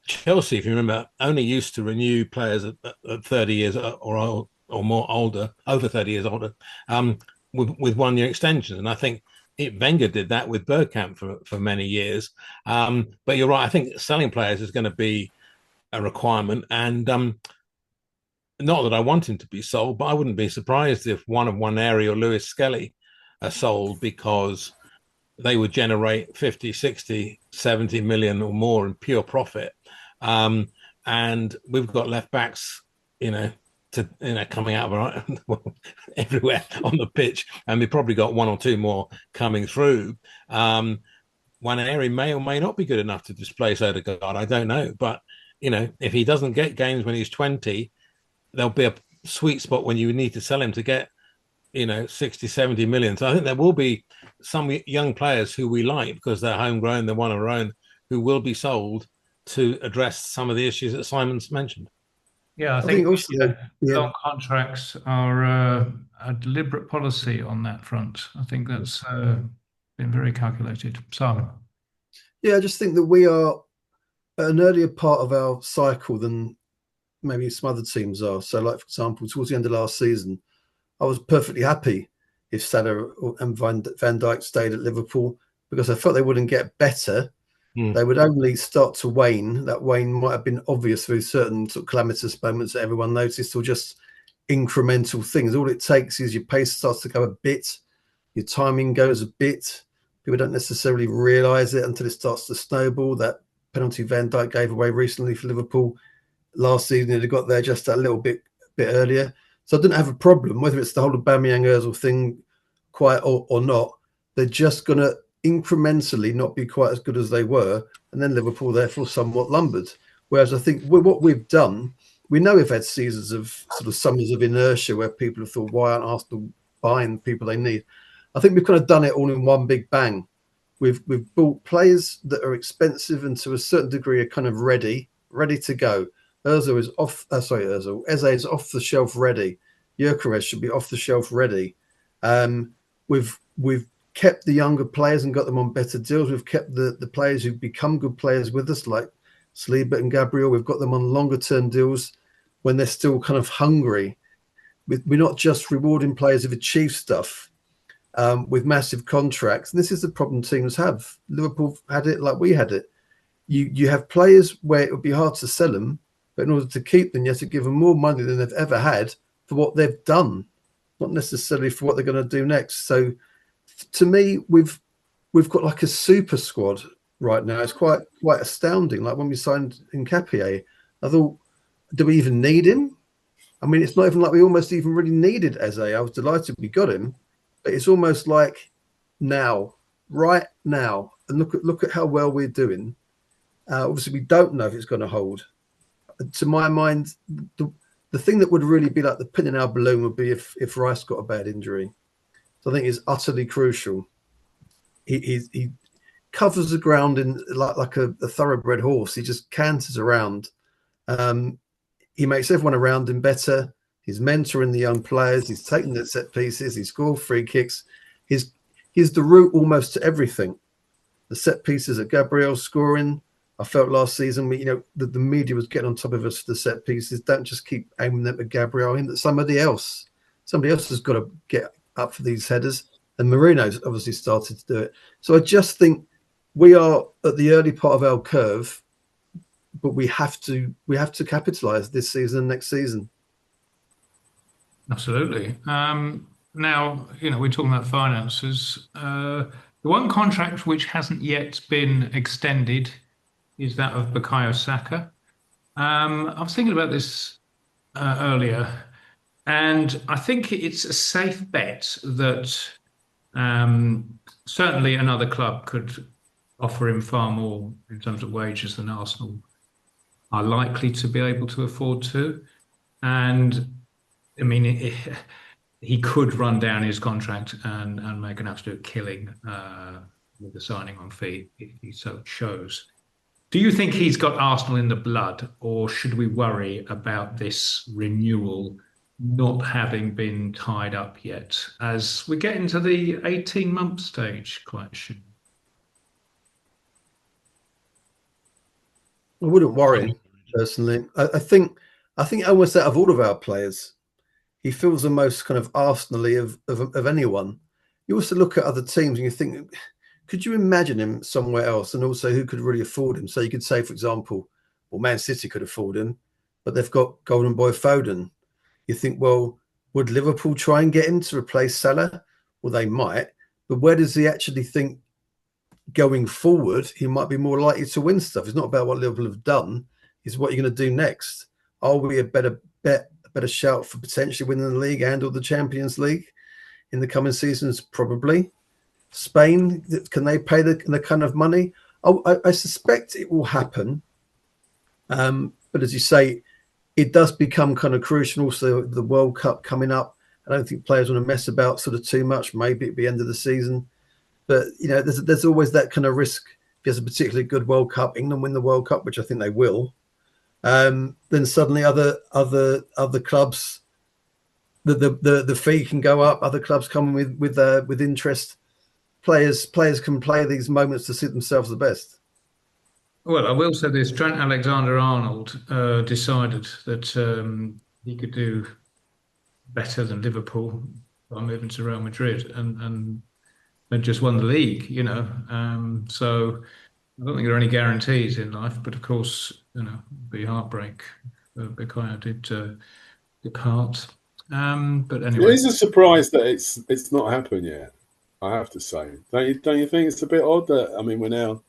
Chelsea, if you remember, only used to renew players at 30 years or more older, over 30 years older, with 1-year extensions. And I think Wenger did that with Bergkamp for many years. But you're right. I think selling players is going to be a requirement. And not that I want him to be sold, but I wouldn't be surprised if one area or Lewis Skelly are sold, because they would generate 50, 60, 70 million or more in pure profit. And we've got left backs, coming out of everywhere on the pitch, and we've probably got one or two more coming through. One area may or may not be good enough to displace Odegaard. I don't know, but if he doesn't get games when he's 20, there'll be a sweet spot when you need to sell him to get 60, 70 million. So I think there will be some young players who we like because they're homegrown, they're one of our own, who will be sold to address some of the issues that Simon's mentioned. Yeah, I think also long contracts are a deliberate policy on that front. I think that's been very calculated. Simon? Yeah, I just think that we are at an earlier part of our cycle than maybe some other teams are. So, like, for example, towards the end of last season, I was perfectly happy if Salah and Van Dijk stayed at Liverpool, because I felt they wouldn't get better. They would only start to wane. That wane might have been obvious through certain sort of calamitous moments that everyone noticed, or just incremental things. All it takes is your pace starts to go a bit, your timing goes a bit. People don't necessarily realise it until it starts to snowball. That penalty Van Dijk gave away recently for Liverpool last season, it got there just a little bit earlier. So I didn't have a problem, whether it's the whole Aubameyang Ozil thing quite or not. They're just going to incrementally not be quite as good as they were, and then Liverpool therefore somewhat lumbered. Whereas I think what we've done, we know we've had seasons of sort of summers of inertia where people have thought, why aren't Arsenal buying the people they need? I think we've kind of done it all in one big bang. We've bought players that are expensive and to a certain degree are kind of ready to go. Eze is off the shelf ready. Gyökeres should be off the shelf ready. We've kept the younger players and got them on better deals. We've kept the players who've become good players with us, like Saliba and Gabriel. We've got them on longer term deals when they're still kind of hungry. We're not just rewarding players who've achieved stuff with massive contracts. And this is the problem teams have. Liverpool had it like we had it. You have players where it would be hard to sell them, but in order to keep them, you have to give them more money than they've ever had for what they've done, not necessarily for what they're going to do next. So to me, we've got like a super squad right now. It's quite astounding. Like when we signed Nketiah, I thought, do we even need him? I mean, it's not even like we almost even really needed Eze. I was delighted we got him, but it's almost like now, right now, and look at how well we're doing. Obviously, we don't know if it's going to hold. To my mind, the thing that would really be like the pin in our balloon would be if Rice got a bad injury. So I think it's utterly crucial. He covers the ground in like a thoroughbred horse. He just canters around. He makes everyone around him better. He's mentoring the young players. He's taking the set pieces. He scores free kicks. He's the route almost to everything. The set pieces at Gabriel scoring. I felt last season, the media was getting on top of us for the set pieces. Don't just keep aiming them at Gabriel. That somebody else has got to get up for these headers. And Merino's obviously started to do it. So I just think we are at the early part of our curve, but we have to capitalise this season and next season. Absolutely. Now, we're talking about finances. The one contract which hasn't yet been extended is that of Bukayo Saka. I was thinking about this earlier, and I think it's a safe bet that certainly another club could offer him far more in terms of wages than Arsenal are likely to be able to afford to. And I mean, he could run down his contract and make an absolute killing with the signing on fee if he so chose. Do you think he's got Arsenal in the blood, or should we worry about this renewal not having been tied up yet as we get into the 18-month stage quite soon? I wouldn't worry, personally. I think almost out of all of our players, he feels the most kind of Arsenal-y of anyone. You also look at other teams and you think, could you imagine him somewhere else? And also, who could really afford him? So you could say, for example, Well, Man City could afford him, but they've got Golden Boy Foden. You think, well, would Liverpool try and get him to replace Salah? Well, they might, but where does he actually think going forward he might be more likely to win stuff? It's not about what Liverpool have done, it's what you're going to do next. Are we a better bet, a better shout for potentially winning the league and or the Champions League in the coming seasons? Probably. Spain, can they pay the kind of money? I suspect it will happen. But as you say, it does become kind of crucial. Also, the World Cup coming up. I don't think players want to mess about sort of too much. Maybe at the end of the season. But, you know, there's always that kind of risk. If there's a particularly good World Cup, England win the World Cup, which I think they will. Then suddenly other clubs, the fee can go up. Other clubs come with interest. Players can play these moments to suit themselves the best. Well, I will say this: Trent Alexander-Arnold decided that he could do better than Liverpool by moving to Real Madrid, and just won the league. You know, so I don't think there are any guarantees in life, but of course, you know, it'd be heartbreak. Bukayo did depart, but anyway, It is a surprise that it's not happened yet. I have to say, don't you think it's a bit odd that, I mean, we're now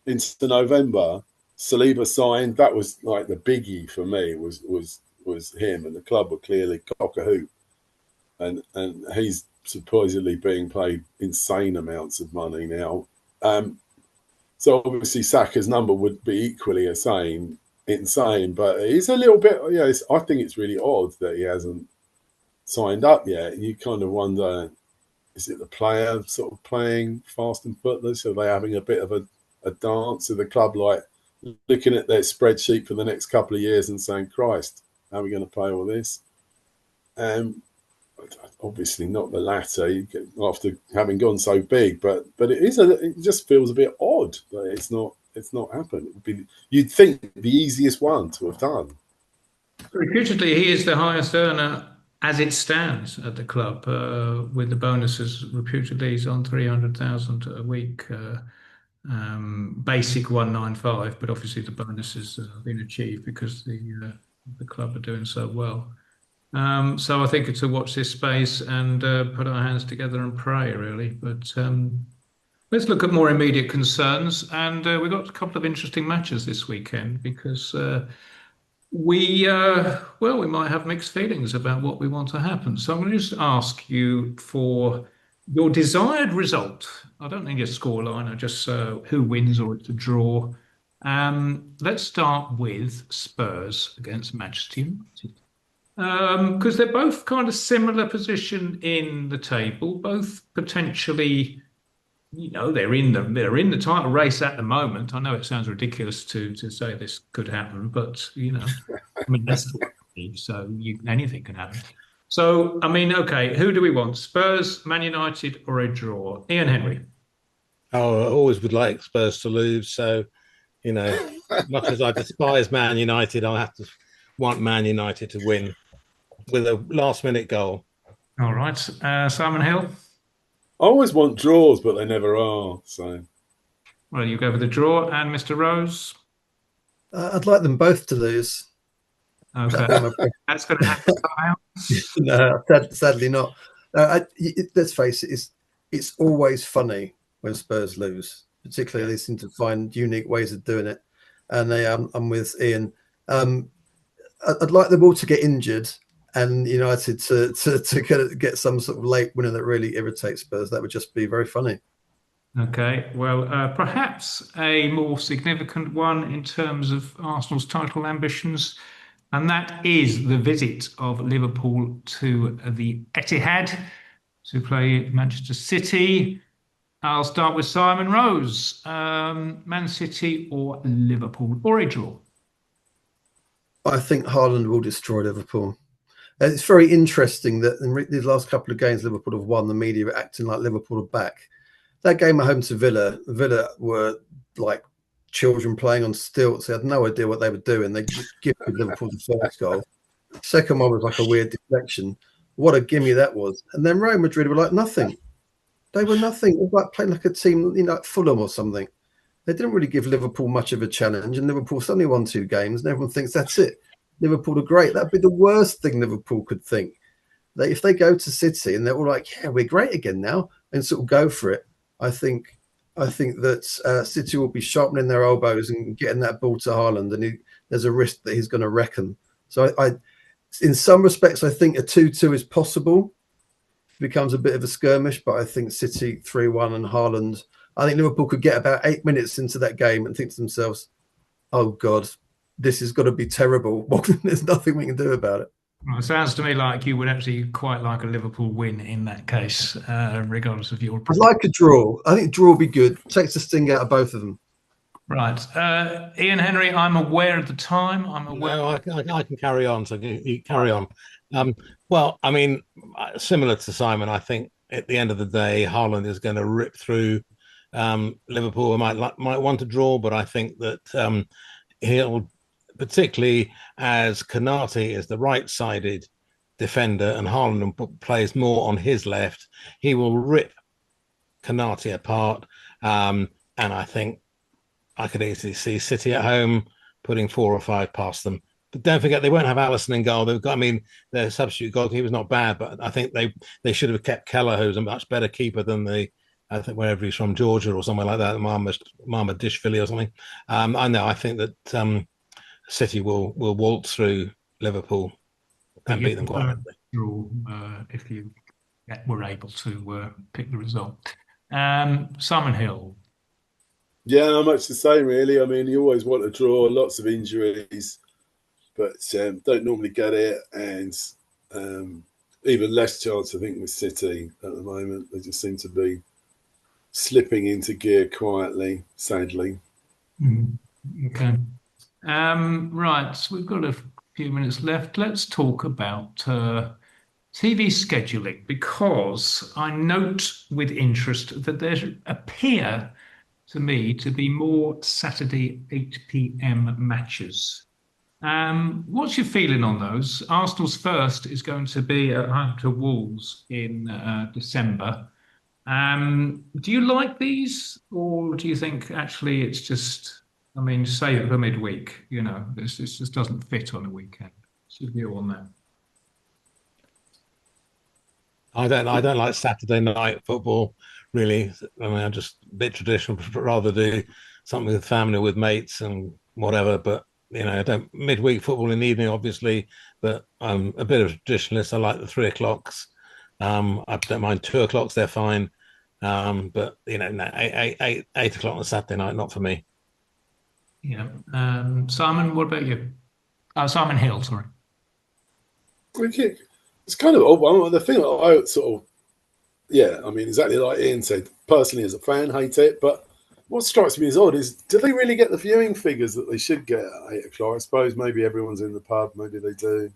into November. Saliba signed. That was like the biggie for me. Was him, and the club were clearly cock a hoop, and he's supposedly being paid insane amounts of money now. So obviously Saka's number would be equally insane, but it's a little bit. Yeah, I think it's really odd that he hasn't signed up yet. You kind of wonder, is it the player sort of playing fast and footloose? Are they having a bit of a dance of the club, like looking at their spreadsheet for the next couple of years and saying, Christ, how are we going to play all this? Obviously not the latter after having gone so big, but it just feels a bit odd that it's not happened. You'd think the easiest one to have done. reputedly, he is the highest earner as it stands at the club, with the bonuses. Reputedly, he's on 300,000 a week, basic 195, but obviously the bonuses have been achieved because the club are doing so well. So I think it's to watch this space and put our hands together and pray, really. But let's look at more immediate concerns, and we've got a couple of interesting matches this weekend because we might have mixed feelings about what we want to happen. So I'm going to just ask you for your desired result. I don't need a scoreline, I just who wins or it's a draw. Let's start with Spurs against Manchester United. Because they're both kind of similar position in the table, both potentially, you know, they're in the title race at the moment. I know it sounds ridiculous to say this could happen, but you know, I mean that's the league, so anything can happen. So I mean, okay, who do we want? Spurs, Man United, or a draw? Ian Henry. Oh, I always would like Spurs to lose. So, you know, much as I despise Man United, I'll have to want Man United to win with a last-minute goal. All right, Simon Hill. I always want draws, but they never are. So, well, you go with the draw, and Mr. Rose. I'd like them both to lose. Okay, that's going to happen somehow. No, sadly not. Let's face it, it's always funny when Spurs lose. Particularly, they seem to find unique ways of doing it. And I'm with Ian. I'd like them all to get injured and United to get some sort of late winner that really irritates Spurs. That would just be very funny. Okay, well, perhaps a more significant one in terms of Arsenal's title ambitions, and that is the visit of Liverpool to the Etihad to play Manchester City. I'll start with Simon Rose. Man City or Liverpool, or a draw? I think Haaland will destroy Liverpool. It's very interesting that in these last couple of games Liverpool have won, the media are acting like Liverpool are back. That game at home to Villa were like children playing on stilts. They had no idea what they were doing. They gifted Liverpool the first goal. Second one was like a weird deflection. What a gimme that was. And then Real Madrid were like nothing. They were nothing. It was like playing like a team, like Fulham or something. they didn't really give Liverpool much of a challenge, and Liverpool suddenly won 2 games, and everyone thinks that's it. Liverpool are great. That'd be the worst thing Liverpool could think. That if they go to City and they're all like, yeah, we're great again now, and sort of go for it, I think that City will be sharpening their elbows and getting that ball to Haaland, and there's a risk that he's going to wreck them. So I, in some respects, I think a 2-2 is possible. It becomes a bit of a skirmish, but I think City 3-1 and Haaland. I think Liverpool could get about 8 minutes into that game and think to themselves, "Oh God, this is going to be terrible. There's nothing we can do about it." Well, it sounds to me like you would actually quite like a Liverpool win in that case, regardless of your. I'd like a draw. I think draw would be good. Takes the sting out of both of them. Right, Ian Henry. I'm aware of the time. I'm aware. No, I can carry on. So you carry on. Well, I mean, similar to Simon, I think at the end of the day, Haaland is going to rip through Liverpool. Might want to draw, but I think that he'll, particularly as Konate is the right-sided defender and Haaland plays more on his left, he will rip Konate apart. And I think I could easily see City at home putting 4 or 5 past them. But don't forget, they won't have Alisson in goal. They've got, I mean, their substitute goalkeeper was not bad, but I think they should have kept Keller, who's a much better keeper than I think wherever he's from, Georgia or somewhere like that, Marmadishvili or something. I think that City will waltz through Liverpool and beat them quite badly. If you were able to pick the result. Simon Hill. Yeah, much the same, really. I mean, you always want to draw, lots of injuries, but don't normally get it. And even less chance, I think, with City at the moment. They just seem to be slipping into gear quietly, sadly. Okay. Right, so we've got a few minutes left. Let's talk about TV scheduling, because I note with interest that there appear to me to be more Saturday 8 p.m. matches. What's your feeling on those? Arsenal's first is going to be at home to Wolves in December. Do you like these, or do you think actually it's just, I mean, save it for midweek, this just doesn't fit on a weekend? What's your view on that? I don't like Saturday night football, really. I mean, I'm just a bit traditional, but rather do something with family, with mates and whatever. But, I don't midweek football in the evening, obviously, but I'm a bit of a traditionalist. I like the 3 o'clocks. I don't mind 2 o'clocks, they're fine. But, 8 o'clock on a Saturday night, not for me. Yeah. Simon, what about you? Simon Hill, sorry. It's kind of odd. The thing that I sort of, I mean, exactly like Ian said, personally as a fan, hate it. But what strikes me as odd is, do they really get the viewing figures that they should get at 8 o'clock? I suppose maybe everyone's in the pub. Maybe they do.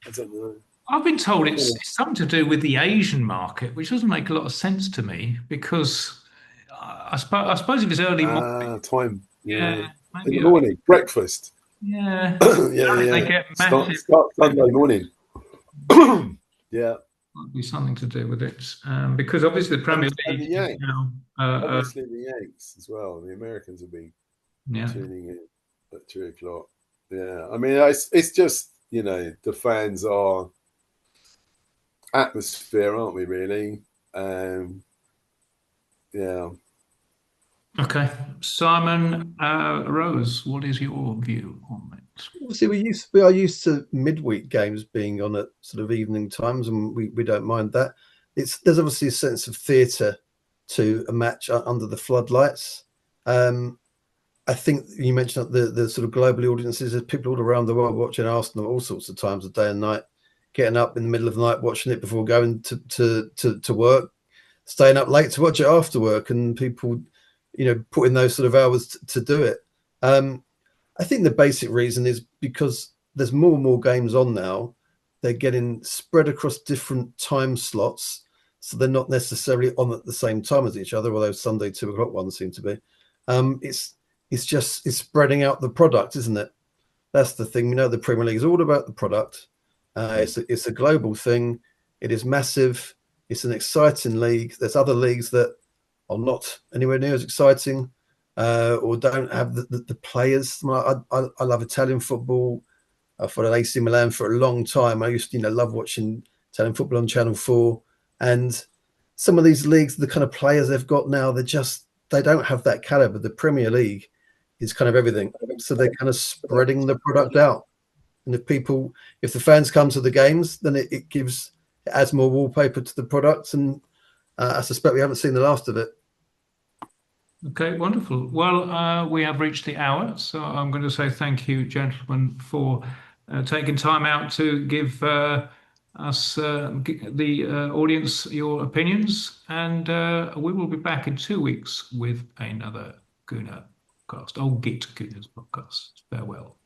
I don't know. I've been told it's something to do with the Asian market, which doesn't make a lot of sense to me, because I suppose if it's early morning. Time. Yeah. In the morning, breakfast. Yeah. They get massive. Start Sunday morning. Yeah. Might be something to do with it, because obviously the Premier League. Obviously the Yanks as well. The Americans will be tuning in at 3 o'clock. Yeah, I mean, it's just, the fans are atmosphere, aren't we? Really. Yeah. Okay, Simon Rose, what is your view on it? See, we are used to midweek games being on at sort of evening times, and we don't mind that. There's obviously a sense of theatre to a match under the floodlights. I think you mentioned the sort of global audiences. There's people all around the world watching Arsenal all sorts of times of day and night, getting up in the middle of the night watching it before going to work, staying up late to watch it after work, and people, putting those sort of hours to do it. I think the basic reason is because there's more and more games on now. They're getting spread across different time slots, so they're not necessarily on at the same time as each other, although Sunday 2 o'clock ones seem to be. It's spreading out the product, isn't it? That's the thing. We know the Premier League is all about the product. It's a global thing. It is massive. It's an exciting league. There's other leagues that are not anywhere near as exciting. or don't have the players. I love Italian football. I followed AC Milan for a long time. I used to, love watching Italian football on Channel 4. And some of these leagues, the kind of players they've got now, they don't have that caliber. The Premier League is kind of everything. So they're kind of spreading the product out. And if the fans come to the games, then it adds more wallpaper to the product. And I suspect we haven't seen the last of it. Okay, wonderful. Well, we have reached the hour, so I'm going to say thank you, gentlemen, for taking time out to give us, the audience, your opinions. And we will be back in 2 weeks with another Gooner podcast, Git Gooners Podcast. Farewell.